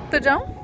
तो जाऊं?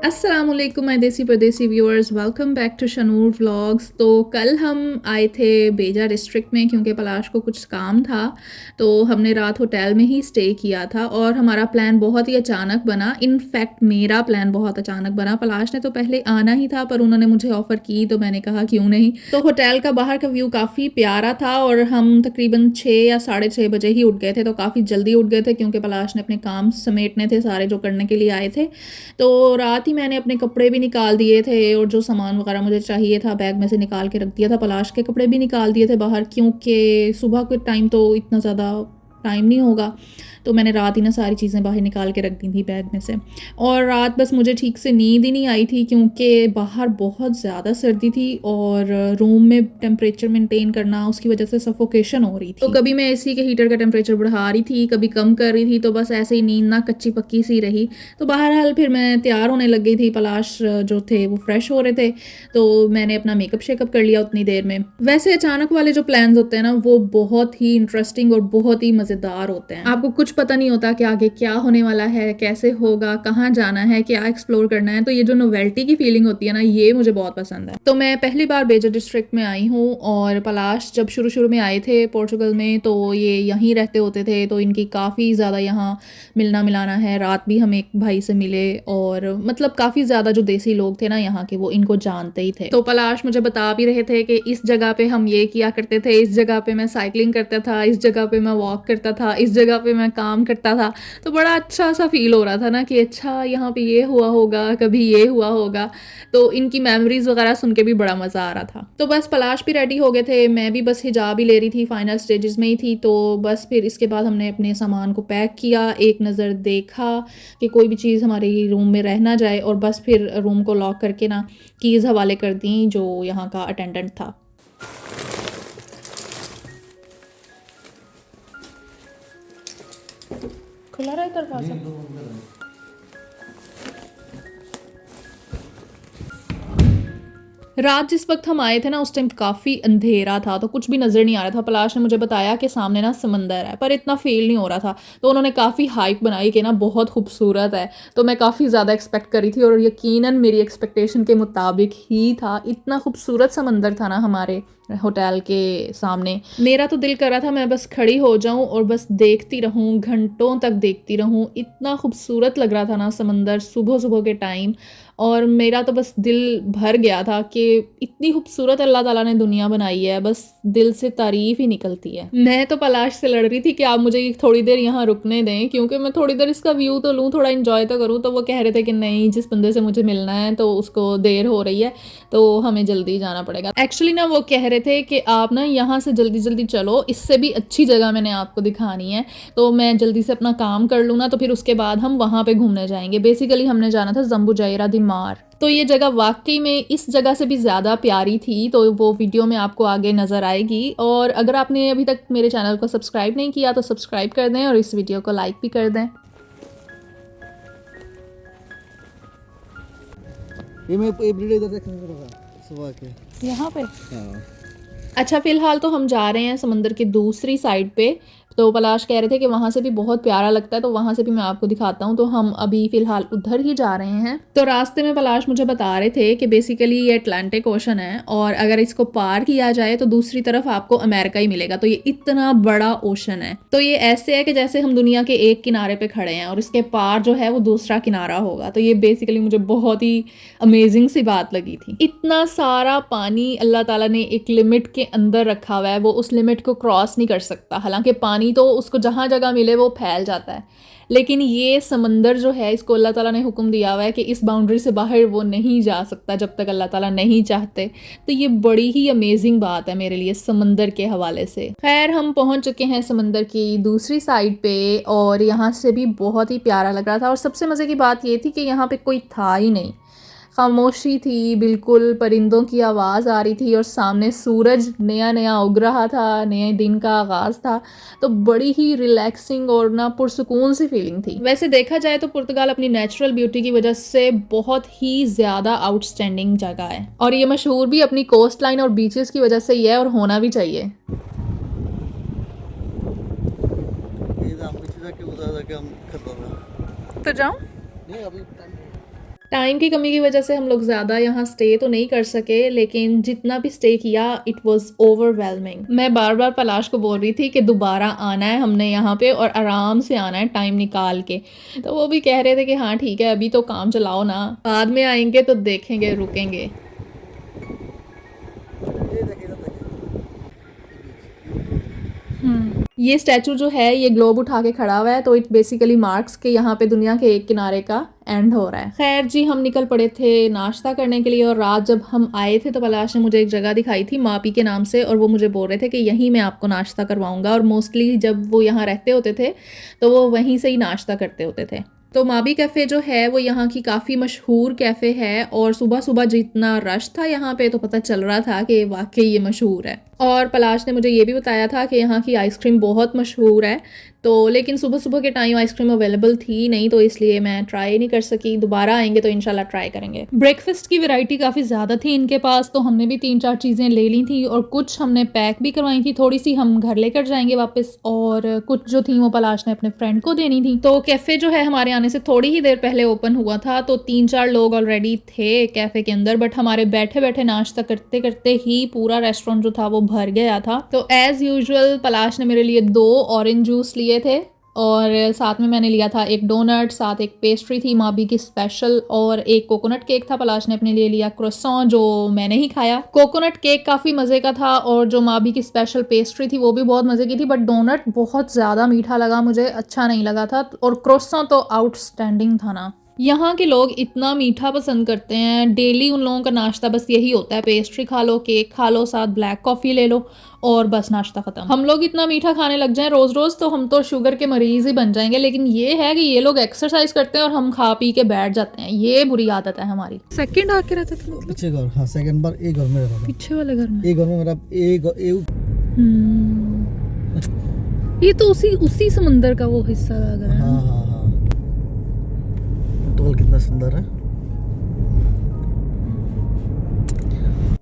अस्सलाम वालेकुम my desi pardesi viewers, welcome back to Shanoor vlogs. तो कल हम आए थे बेजा डिस्ट्रिक्ट में क्योंकि पलाश को कुछ काम था, तो हमने रात होटल में ही स्टे किया था और हमारा प्लान बहुत ही अचानक बना। इनफैक्ट मेरा प्लान बहुत अचानक बना। पलाश ने तो पहले आना ही था पर उन्होंने मुझे ऑफ़र की तो मैंने कहा क्यों नहीं। तो होटल का बाहर का व्यू काफ़ी प्यारा था और हम तकरीबन 6 या 6:30 बजे ही उठ गए थे, तो काफ़ी जल्दी उठ गए थे क्योंकि पलाश ने अपने काम समेटने थे सारे जो करने के लिए आए थे। तो रात ही मैंने अपने कपड़े भी निकाल दिए थे और जो सामान वगैरह मुझे चाहिए था बैग में से निकाल के रख दिया था। पलाश के कपड़े भी निकाल दिए थे बाहर क्योंकि सुबह के टाइम तो इतना ज़्यादा टाइम नहीं होगा, तो मैंने रात ही ना सारी चीज़ें बाहर निकाल के रख दी थी बैग में से। और रात बस मुझे ठीक से नींद ही नहीं आई थी क्योंकि बाहर बहुत ज़्यादा सर्दी थी और रूम में टेम्परेचर मेंटेन करना, उसकी वजह से सफोकेशन हो रही थी। तो कभी मैं एसी के हीटर का टेम्परेचर बढ़ा रही थी, कभी कम कर रही थी, तो बस ऐसे ही नींद ना कच्ची पक्की सी रही। तो बहरहाल फिर मैं तैयार होने लग गई थी। पलाश जो थे वो फ्रेश हो रहे थे, तो मैंने अपना मेकअप शेकअप कर लिया उतनी देर में। वैसे अचानक वाले जो प्लान्स होते हैं ना वो बहुत ही इंटरेस्टिंग और बहुत ही मज़ेदार होते हैं। आपको कुछ पता नहीं होता कि आगे क्या होने वाला है, कैसे होगा, कहाँ जाना है, क्या एक्सप्लोर करना है। तो ये जो नोवेल्टी की फीलिंग होती है ना, ये मुझे बहुत पसंद है। तो मैं पहली बार बेजा डिस्ट्रिक्ट में आई हूँ और पलाश जब शुरू शुरू में आए थे पोर्चुगल में तो ये यहीं रहते होते थे, तो इनकी काफ़ी ज़्यादा यहाँ मिलना मिलाना है। रात भी हम एक भाई से मिले और मतलब काफ़ी ज़्यादा जो देसी लोग थे ना यहाँ के वो इनको जानते ही थे। तो पलाश मुझे बता भी रहे थे कि इस जगह पे हम ये किया करते थे, इस जगह पे मैं साइकिलिंग करता था, इस जगह पे मैं वॉक करता था, इस जगह पे मैं काम करता था। तो बड़ा अच्छा सा फील हो रहा था ना कि अच्छा यहाँ पे ये हुआ होगा, कभी ये हुआ होगा। तो इनकी मेमोरीज वगैरह सुन के भी बड़ा मज़ा आ रहा था। तो बस पलाश भी रेडी हो गए थे, मैं भी बस हिजाब ही ले रही थी, फाइनल स्टेजेस में ही थी। तो बस फिर इसके बाद हमने अपने सामान को पैक किया, एक नज़र देखा कि कोई भी चीज़ हमारे रूम में रह ना जाए और बस फिर रूम को लॉक करके ना कीज़ हवाले कर दी जो यहाँ का अटेंडेंट था। खुला रहा है दरवाजा। रात जिस वक्त हम आए थे ना उस टाइम काफ़ी अंधेरा था, तो कुछ भी नज़र नहीं आ रहा था। पलाश ने मुझे बताया कि सामने ना समंदर है, पर इतना फील नहीं हो रहा था। तो उन्होंने काफ़ी हाइप बनाई कि ना बहुत खूबसूरत है, तो मैं काफ़ी ज़्यादा एक्सपेक्ट करी थी और यकीनन मेरी एक्सपेक्टेशन के मुताबिक ही था। इतना खूबसूरत समंदर था ना हमारे होटल के सामने। मेरा तो दिल कर रहा था मैं बस खड़ी हो जाऊं और बस देखती रहूं, घंटों तक देखती रहूं। इतना खूबसूरत लग रहा था ना समंदर सुबह सुबह के टाइम, और मेरा तो बस दिल भर गया था कि इतनी खूबसूरत अल्लाह ताला ने दुनिया बनाई है, बस दिल से तारीफ ही निकलती है। मैं तो पलाश से लड़ रही थी कि आप मुझे थोड़ी देर यहाँ रुकने दें क्योंकि मैं थोड़ी देर इसका व्यू तो लूँ, थोड़ा इंजॉय तो करूँ। तो वो कह रहे थे कि नहीं, जिस बंदे से मुझे मिलना है तो उसको देर हो रही है तो हमें जल्दी जाना पड़ेगा। एक्चुअली ना वो कह रहे थे कि आप ना यहाँ से जल्दी जल्दी चलो, इससे भी अच्छी जगह मैंने आपको दिखानी है, तो मैं जल्दी से अपना काम कर लूँ ना, तो फिर उसके बाद हम वहाँ पे घूमने जाएंगे। बेसिकली हमने जाना था जम्बू जायरा दिमार। तो ये जगह वाकई में इस जगह से भी ज़्यादा प्यारी थी, तो वो वीडियो में आपको आगे नज़र आएगी। और अगर आपने अभी तक मेरे चैनल को सब्सक्राइब नहीं किया तो सब्सक्राइब कर दें और इस वीडियो को लाइक भी कर दें। ये मैं एवरीडे इधर देखने को रहा सुबह के यहाँ पे हाँ। अच्छा, फ़िलहाल तो हम जा रहे हैं समंदर की दूसरी साइड पे। तो पलाश कह रहे थे कि वहाँ से भी बहुत प्यारा लगता है, तो वहाँ से भी मैं आपको दिखाता हूँ। तो हम अभी फ़िलहाल उधर ही जा रहे हैं। तो रास्ते में पलाश मुझे बता रहे थे कि बेसिकली ये अटलांटिक ओशन है और अगर इसको पार किया जाए तो दूसरी तरफ आपको अमेरिका ही मिलेगा। तो ये इतना बड़ा ओशन है, तो ये ऐसे है कि जैसे हम दुनिया के एक किनारे पे खड़े हैं और इसके पार जो है वो दूसरा किनारा होगा। तो ये बेसिकली मुझे बहुत ही अमेजिंग सी बात लगी थी। इतना सारा पानी अल्लाह ताला ने एक लिमिट के अंदर रखा हुआ है, वो उस लिमिट को क्रॉस नहीं कर सकता। हालांकि पानी तो उसको जहाँ जगह मिले वो फैल जाता है, लेकिन ये समंदर जो है इसको अल्लाह ताला ने हुक्म दिया हुआ है कि इस बाउंड्री से बाहर वो नहीं जा सकता जब तक अल्लाह ताला नहीं चाहते। तो ये बड़ी ही अमेजिंग बात है मेरे लिए समंदर के हवाले से। खैर, हम पहुंच चुके हैं समंदर की दूसरी साइड पे और यहाँ से भी बहुत ही प्यारा लग रहा था। और सबसे मज़े की बात ये थी कि यहाँ पे कोई था ही नहीं, खामोशी थी बिल्कुल, परिंदों की आवाज़ आ रही थी और सामने सूरज नया नया उग रहा था, नए दिन का आगाज़ था। तो बड़ी ही रिलैक्सिंग और ना पुरसुकून सी फीलिंग थी। वैसे देखा जाए तो पुर्तगाल अपनी नेचुरल ब्यूटी की वजह से बहुत ही ज़्यादा आउटस्टैंडिंग जगह है और ये मशहूर भी अपनी कोस्ट लाइन और बीचेस की वजह से ही है और होना भी चाहिए। ये हम पीछे जाके उधर जाके हम खत्म है। तो जाऊँ? नहीं अभी टाइम की कमी की वजह से हम लोग ज़्यादा यहाँ स्टे तो नहीं कर सके, लेकिन जितना भी स्टे किया इट वाज ओवरवेलमिंग। मैं बार बार पलाश को बोल रही थी कि दोबारा आना है हमने यहाँ पे और आराम से आना है टाइम निकाल के। तो वो भी कह रहे थे कि हाँ ठीक है अभी तो काम चलाओ ना, बाद में आएंगे तो देखेंगे रुकेंगे। ये देखिए इधर देखिए। ये स्टैचू जो है ये ग्लोब उठा के खड़ा हुआ है, तो इट बेसिकली मार्क्स के यहाँ पे दुनिया के एक किनारे का एंड हो रहा है। खैर जी, हम निकल पड़े थे नाश्ता करने के लिए और रात जब हम आए थे तो पलाश ने मुझे एक जगह दिखाई थी मापी के नाम से और वो मुझे बोल रहे थे कि यहीं मैं आपको नाश्ता करवाऊंगा और मोस्टली जब वो यहाँ रहते होते थे तो वो वहीं से ही नाश्ता करते होते थे। तो माबी कैफ़े जो है वो यहाँ की काफ़ी मशहूर कैफ़े है और सुबह सुबह जितना रश था यहाँ पे तो पता चल रहा था कि वाकई ये मशहूर है। और पलाश ने मुझे ये भी बताया था कि यहाँ की आइसक्रीम बहुत मशहूर है, तो लेकिन सुबह सुबह के टाइम आइसक्रीम अवेलेबल थी नहीं तो इसलिए मैं ट्राई नहीं कर सकी। दोबारा आएंगे तो इंशाल्लाह ट्राई करेंगे। ब्रेकफास्ट की वैरायटी काफ़ी ज़्यादा थी इनके पास, तो हमने भी 3-4 चीज़ें ले ली थी और कुछ हमने पैक भी करवाई थी, थोड़ी सी हम घर लेकर जाएंगे वापस और कुछ जो थी वो पलाश ने अपने फ्रेंड को देनी थी। तो कैफ़े जो है हमारे आने से थोड़ी ही देर पहले ओपन हुआ था, तो 3-4 लोग ऑलरेडी थे कैफ़े के अंदर, बट हमारे बैठे बैठे नाश्ता करते करते ही पूरा रेस्टोरेंट जो था वो भर गया था। तो एज़ यूजुअल पलाश ने मेरे लिए 2 ऑरेंज जूस लिए थे और साथ में मैंने लिया था एक डोनट, साथ एक पेस्ट्री थी माबी की स्पेशल और एक कोकोनट केक था। पलाश ने अपने लिए लिया क्रोसॉन जो मैंने ही खाया। कोकोनट केक काफ़ी मज़े का था और जो माबी की स्पेशल पेस्ट्री थी वो भी बहुत मज़े की थी, बट डोनट बहुत ज़्यादा मीठा लगा मुझे, अच्छा नहीं लगा था। और क्रोसॉन तो आउटस्टैंडिंग था ना। यहाँ के लोग इतना मीठा पसंद करते हैं, डेली उन लोगों का नाश्ता बस यही होता है, पेस्ट्री खा लो, केक खा लो, साथ ब्लैक कॉफ़ी ले लो और बस नाश्ता ख़त्म। हम लोग इतना मीठा खाने लग जाएं रोज़ रोज़ तो हम तो शुगर के मरीज़ ही बन जाएंगे, लेकिन ये है कि ये लोग एक्सरसाइज करते हैं और हम खा पी के बैठ जाते हैं, ये बुरी आदत है हमारी। सेकंड आके रहते थे मतलब पीछे घर, हाँ सेकंड बार एक घर में रहता था। पीछे वाले घर में एक घर में मेरा ये तो उसी समंदर का वो हिस्सा लग रहा है। हाँ हाँ हाँ। टोल कितना सुंदर है।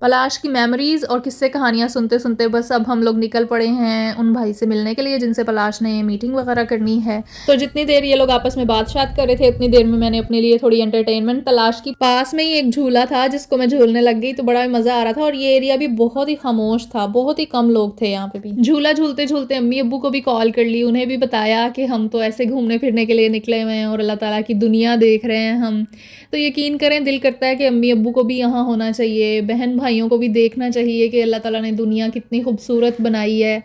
पलाश की मेमोरीज और किस्से कहानियाँ सुनते सुनते बस अब हम लोग निकल पड़े हैं उन भाई से मिलने के लिए जिनसे पलाश ने मीटिंग वगैरह करनी है। तो जितनी देर ये लोग आपस में बात कर रहे थे उतनी देर में मैंने अपने लिए थोड़ी एंटरटेनमेंट तलाश की। पास में ही एक झूला था जिसको मैं झूलने लग गई, तो बड़ा मज़ा आ रहा था और ये एरिया भी बहुत ही खामोश था, बहुत ही कम लोग थे यहाँ पे भी। झूला झूलते झूलते अम्मी अब्बू को भी कॉल कर ली, उन्हें भी बताया कि हम तो ऐसे घूमने फिरने के लिए निकले हुए हैं और अल्लाह ताला की दुनिया देख रहे हैं हम। तो यकीन करें दिल करता है कि अम्मी अब्बू को भी यहाँ होना चाहिए, बहन भाइयों को भी देखना चाहिए कि अल्लाह ताला ने दुनिया कितनी खूबसूरत बनाई है।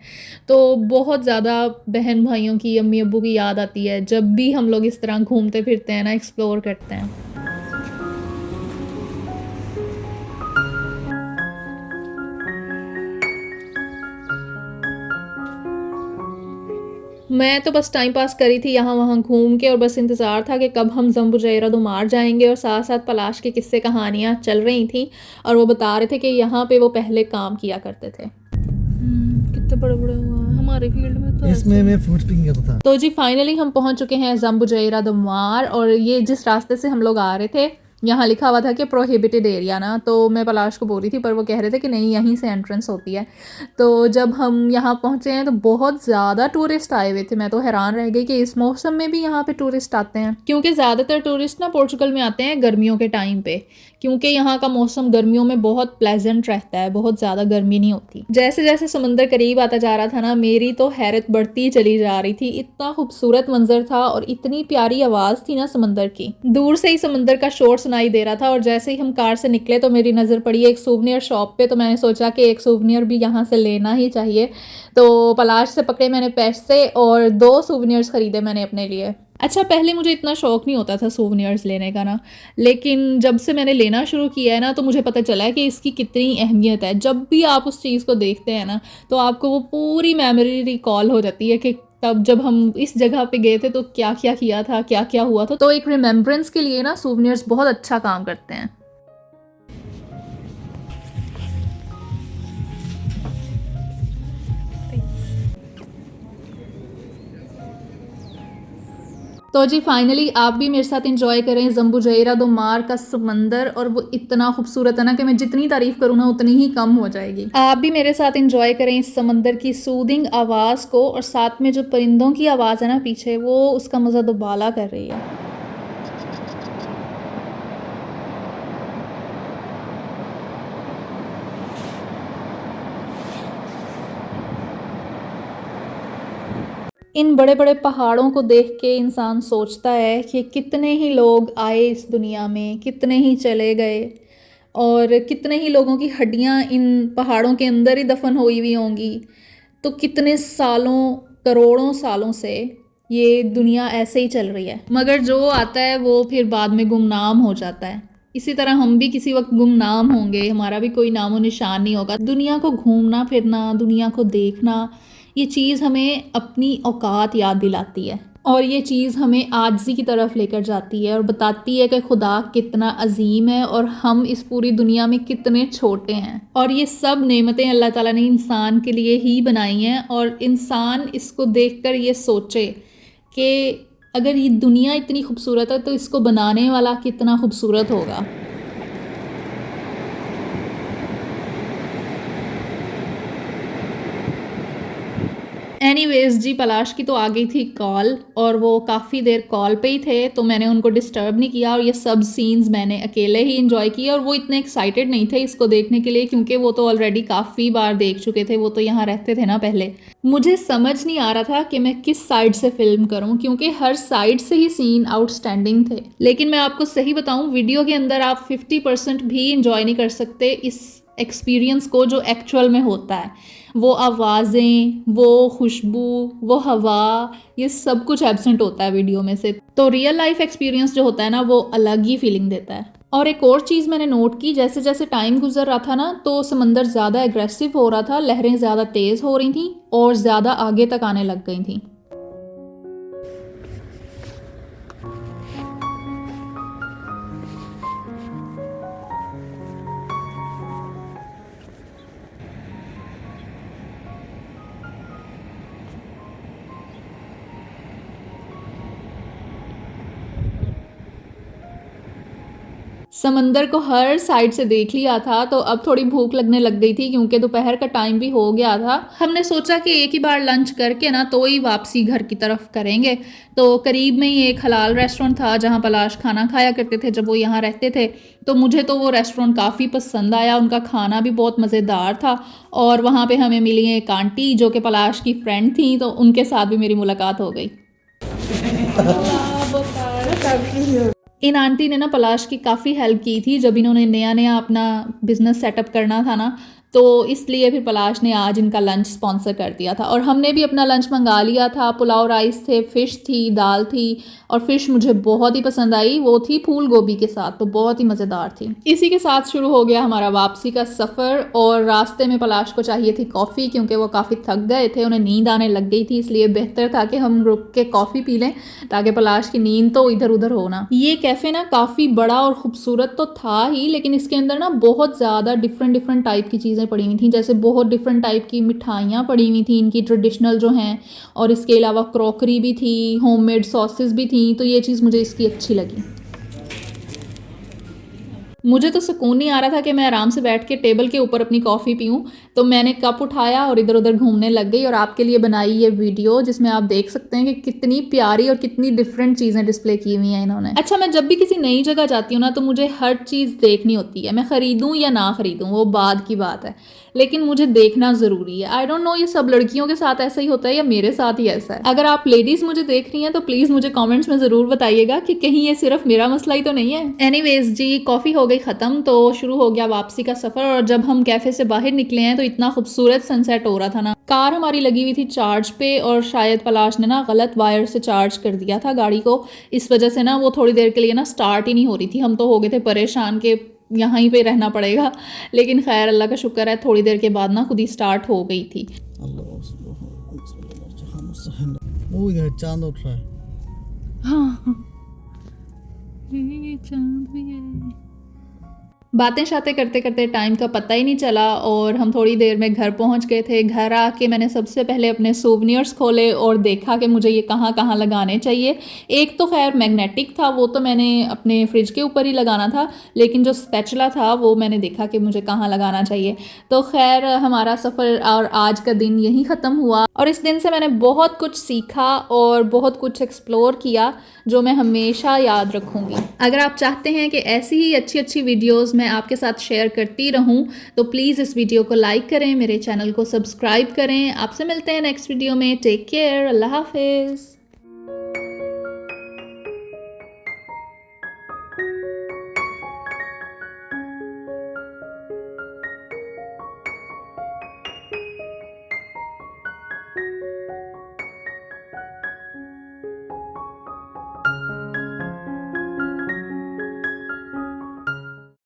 तो बहुत ज़्यादा बहन भाइयों की, अम्मी अब्बू की याद आती है जब भी हम लोग इस तरह घूमते फिरते हैं ना, एक्सप्लोर करते हैं। मैं तो बस टाइम पास करी थी यहाँ वहाँ घूम के और बस इंतज़ार था कि कब हम ज़म्बुजैरा दोमार जाएंगे और साथ साथ पलाश के किस्से कहानियाँ चल रही थी और वो बता रहे थे कि यहाँ पे वो पहले काम किया करते थे। कितने बड़े बड़े हुआ हमारे फील्ड में तो इसमें मैं फ्रूट पिकिंग करता था। तो जी फाइनली हम पहुँच चुके हैं ज़म्बुजैरा दोमार और ये जिस रास्ते से हम लोग आ रहे थे यहाँ लिखा हुआ था कि प्रोहिबिटेड एरिया ना, तो मैं पलाश को बोल रही थी पर वो कह रहे थे कि नहीं यहीं से एंट्रेंस होती है। तो जब हम यहाँ पहुँचे हैं तो बहुत ज़्यादा टूरिस्ट आए हुए थे, मैं तो हैरान रह गई कि इस मौसम में भी यहाँ पे टूरिस्ट आते हैं, क्योंकि ज़्यादातर टूरिस्ट ना पोर्चुगल में आते हैं गर्मियों के टाइम पे, क्योंकि यहाँ का मौसम गर्मियों में बहुत प्लेजेंट रहता है, बहुत ज़्यादा गर्मी नहीं होती। जैसे जैसे समंदर करीब आता जा रहा था ना मेरी तो हैरत बढ़ती चली जा रही थी, इतना खूबसूरत मंजर था और इतनी प्यारी आवाज़ थी ना समंदर की। दूर से ही समंदर का शोर सुनाई दे रहा था और जैसे ही हम कार से निकले तो मेरी नज़र पड़ी एक सूवनियर शॉप पे, तो मैंने सोचा कि एक सूवनियर भी यहाँ से लेना ही चाहिए। तो पलाश से पकड़े मैंने पैसे और 2 सूवनियर्स ख़रीदे मैंने अपने लिए। अच्छा पहले मुझे इतना शौक नहीं होता था सूवनियर्स लेने का ना, लेकिन जब से मैंने लेना शुरू किया है ना तो मुझे पता चला है कि इसकी कितनी अहमियत है। जब भी आप उस चीज़ को देखते हैं ना तो आपको वो पूरी मेमोरी रिकॉल हो जाती है कि तब जब हम इस जगह पे गए थे तो क्या क्या किया था, क्या क्या हुआ था। तो एक रिमेम्बरेंस के लिए ना सूवनियर्स बहुत अच्छा काम करते हैं। तो जी फाइनली आप भी मेरे साथ एंजॉय करें जम्बुजेरा दो मार का समंदर, और वो इतना खूबसूरत है ना कि मैं जितनी तारीफ करूँ ना उतनी ही कम हो जाएगी। आप भी मेरे साथ एंजॉय करें इस समंदर की सूदिंग आवाज़ को, और साथ में जो परिंदों की आवाज़ है ना पीछे, वो उसका मज़ा दोबाला कर रही है। इन बड़े बड़े पहाड़ों को देख के इंसान सोचता है कि कितने ही लोग आए इस दुनिया में, कितने ही चले गए, और कितने ही लोगों की हड्डियां इन पहाड़ों के अंदर ही दफन हुई हुई होंगी। तो कितने सालों, करोड़ों सालों से ये दुनिया ऐसे ही चल रही है, मगर जो आता है वो फिर बाद में गुमनाम हो जाता है। इसी तरह हम भी किसी वक्त गुमनाम होंगे, हमारा भी कोई नामो निशान नहीं होगा। दुनिया को घूमना फिरना, दुनिया को देखना, ये चीज़ हमें अपनी औकात याद दिलाती है, और ये चीज़ हमें आजिज़ी की तरफ लेकर जाती है और बताती है कि खुदा कितना अजीम है और हम इस पूरी दुनिया में कितने छोटे हैं। और ये सब नेमतें अल्लाह ताला ने इंसान के लिए ही बनाई हैं, और इंसान इसको देखकर ये सोचे कि अगर ये दुनिया इतनी खूबसूरत है तो इसको बनाने वाला कितना खूबसूरत होगा। एनीवेज जी, पलाश की तो आ गई थी कॉल, और वो काफ़ी देर कॉल पे ही थे, तो मैंने उनको डिस्टर्ब नहीं किया, और ये सब सीन्स मैंने अकेले ही इंजॉय किए। और वो इतने एक्साइटेड नहीं थे इसको देखने के लिए, क्योंकि वो तो ऑलरेडी काफ़ी बार देख चुके थे, वो तो यहाँ रहते थे ना पहले। मुझे समझ नहीं आ रहा था कि मैं किस साइड से फिल्म करूँ, क्योंकि हर साइड से ही सीन आउटस्टैंडिंग थे। लेकिन मैं आपको सही बताऊँ, वीडियो के अंदर आप 50% भी इंजॉय नहीं कर सकते इस एक्सपीरियंस को जो एक्चुअल में होता है। वो आवाज़ें, वो खुशबू, वो हवा, ये सब कुछ एब्सेंट होता है वीडियो में से। तो रियल लाइफ एक्सपीरियंस जो होता है ना, वो अलग ही फीलिंग देता है। और एक और चीज़ मैंने नोट की, जैसे जैसे टाइम गुजर रहा था ना, तो समंदर ज़्यादा एग्रेसिव हो रहा था, लहरें ज़्यादा तेज़ हो रही थी और ज़्यादा आगे तक आने लग गई थी। समंदर को हर साइड से देख लिया था, तो अब थोड़ी भूख लगने लग गई थी, क्योंकि दोपहर का टाइम भी हो गया था। हमने सोचा कि एक ही बार लंच करके ना तो ही वापसी घर की तरफ करेंगे। तो करीब में ही एक हलाल रेस्टोरेंट था जहाँ पलाश खाना खाया करते थे जब वो यहाँ रहते थे। तो मुझे तो वो रेस्टोरेंट काफ़ी पसंद आया, उनका खाना भी बहुत मज़ेदार था। और वहाँ पे हमें मिली एक आंटी जो कि पलाश की फ्रेंड थी, तो उनके साथ भी मेरी मुलाकात हो गई। इन आंटी ने ना पलाश की काफ़ी हेल्प की थी जब इन्होंने नया नया अपना बिजनेस सेटअप करना था ना, तो इसलिए फिर पलाश ने आज इनका लंच स्पॉन्सर कर दिया था। और हमने भी अपना लंच मंगा लिया था। पुलाव राइस थे, फ़िश थी, दाल थी, और फ़िश मुझे बहुत ही पसंद आई, वो थी फूल गोभी के साथ, तो बहुत ही मज़ेदार थी। इसी के साथ शुरू हो गया हमारा वापसी का सफ़र, और रास्ते में पलाश को चाहिए थी कॉफ़ी, क्योंकि वो काफ़ी थक गए थे, उन्हें नींद आने लग गई थी, इसलिए बेहतर था कि हम रुक के कॉफ़ी पी लें ताकि पलाश की नींद तो इधर उधर हो ना। ये कैफ़े ना काफ़ी बड़ा और ख़ूबसूरत तो था ही, लेकिन इसके अंदर ना बहुत ज़्यादा डिफरेंट टाइप की चीज़ें पड़ी हुई थी। जैसे बहुत डिफरेंट टाइप की मिठाइयाँ पड़ी हुई थी इनकी ट्रेडिशनल जो हैं, और इसके अलावा क्रॉकरी भी थी, होममेड सॉसेस भी थी, तो ये चीज़ मुझे इसकी अच्छी लगी। मुझे तो सुकून नहीं आ रहा था कि मैं आराम से बैठ के टेबल के ऊपर अपनी कॉफ़ी पीऊँ, तो मैंने कप उठाया और इधर उधर घूमने लग गई, और आपके लिए बनाई ये वीडियो जिसमें आप देख सकते हैं कि कितनी प्यारी और कितनी डिफरेंट चीज़ें डिस्प्ले की हुई हैं इन्होंने। अच्छा, मैं जब भी किसी नई जगह जाती हूँ ना, तो मुझे हर चीज़ देखनी होती है। मैं ख़रीदूँ या ना ख़रीदूँ वो बाद की बात है, लेकिन मुझे देखना ज़रूरी है। आई डोंट नो ये सब लड़कियों के साथ ऐसा ही होता है या मेरे साथ ही ऐसा है। अगर आप लेडीज़ मुझे देख रही हैं तो प्लीज़ मुझे कमेंट्स में ज़रूर बताइएगा कि कहीं ये सिर्फ मेरा मसला ही तो नहीं है। एनीवेज जी, कॉफ़ी हो गई ख़त्म, तो शुरू हो गया वापसी का सफ़र। और जब हम कैफ़े से बाहर निकले हैं तो इतना खूबसूरत सनसेट हो रहा था ना। कार हमारी लगी हुई थी चार्ज पे, और शायद पलाश ने ना गलत वायर से चार्ज कर दिया था गाड़ी को, इस वजह से ना वो थोड़ी देर के लिए ना स्टार्ट ही नहीं हो रही थी। हम तो हो गए थे परेशान के यहाँ ही पे रहना पड़ेगा, लेकिन खैर अल्लाह का शुक्र है थोड़ी देर के बाद ना खुद ही स्टार्ट हो गई थी। वो इधर चांद उठ रहा है। हाँ, ये चांद भी है। बातें शातें करते-करते टाइम का पता ही नहीं चला और हम थोड़ी देर में घर पहुँच गए थे। घर आके मैंने सबसे पहले अपने सोवेनिर्स खोले और देखा कि मुझे ये कहाँ-कहाँ लगाने चाहिए। एक तो ख़ैर मैग्नेटिक था, वो तो मैंने अपने फ्रिज के ऊपर ही लगाना था, लेकिन जो स्पैचुला था वो मैंने देखा कि मुझे कहाँ लगाना चाहिए। तो ख़ैर हमारा सफ़र और आज का दिन यहीं ख़त्म हुआ और इस दिन से मैंने बहुत कुछ सीखा और बहुत कुछ एक्सप्लोर किया, जो मैं हमेशा याद रखूँगी। अगर आप चाहते हैं कि ऐसी ही अच्छी-अच्छी वीडियोज़ मैं आपके साथ शेयर करती रहूँ, तो प्लीज़ इस वीडियो को लाइक करें, मेरे चैनल को सब्सक्राइब करें। आपसे मिलते हैं नेक्स्ट वीडियो में। टेक केयर, अल्लाह हाफ़िज़।